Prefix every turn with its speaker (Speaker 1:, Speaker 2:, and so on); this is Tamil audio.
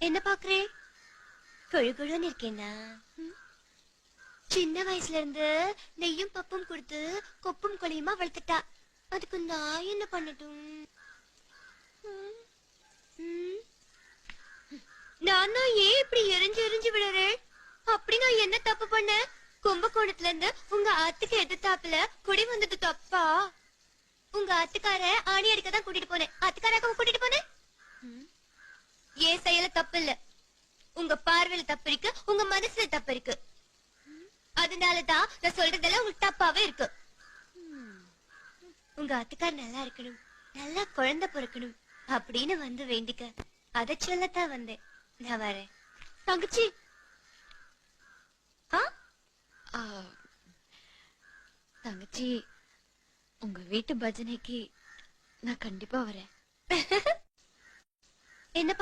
Speaker 1: என்ன பாக்குறே? கொழு கொழுன்னு இருக்கேனா? சின்ன வயசுல இருந்து நெய்யும் பப்பும் கொடுத்து கொப்பும் கொலையுமா வளர்த்துட்டா. அதுக்கு நான் என்ன பண்ணட்டும்? நான் ஏன் இப்படி எரிஞ்சு எரிஞ்சு விடுறேன்? அப்படி நான் என்ன தப்பு பண்ண? கும்பகோணத்துல இருந்து உங்க ஆத்துக்கு எதிர்த்தாப்புல குடி வந்தது தப்பா? உங்க ஆத்துக்கார ஆணி அடிக்க தான் கூட்டிட்டு போனேன். ஆத்துக்காராக்க கூட்டிட்டு போனேன். ஏன் செயல தப்பு இல்ல. உங்க பார்வையில தப்பு இருக்கு, உங்க மனசுல தப்பு இருக்கு. அதனாலதான் நான் சொல்றதெல்லாம் உங்களுக்கு தப்பாவே இருக்கு. உங்க ஆத்துக்கார் நல்லா இருக்கணும், நல்லா குழந்தை பிறக்கணும் அப்படின்னு வந்து வேண்டிக்க. அதை சொல்லத்தான் வந்தேன். நான் வரேன். தங்கச்சி
Speaker 2: தங்கச்சி, உங்க வீட்டு பஜனைக்கு நான் கண்டிப்பா வரேன்.
Speaker 1: என்ன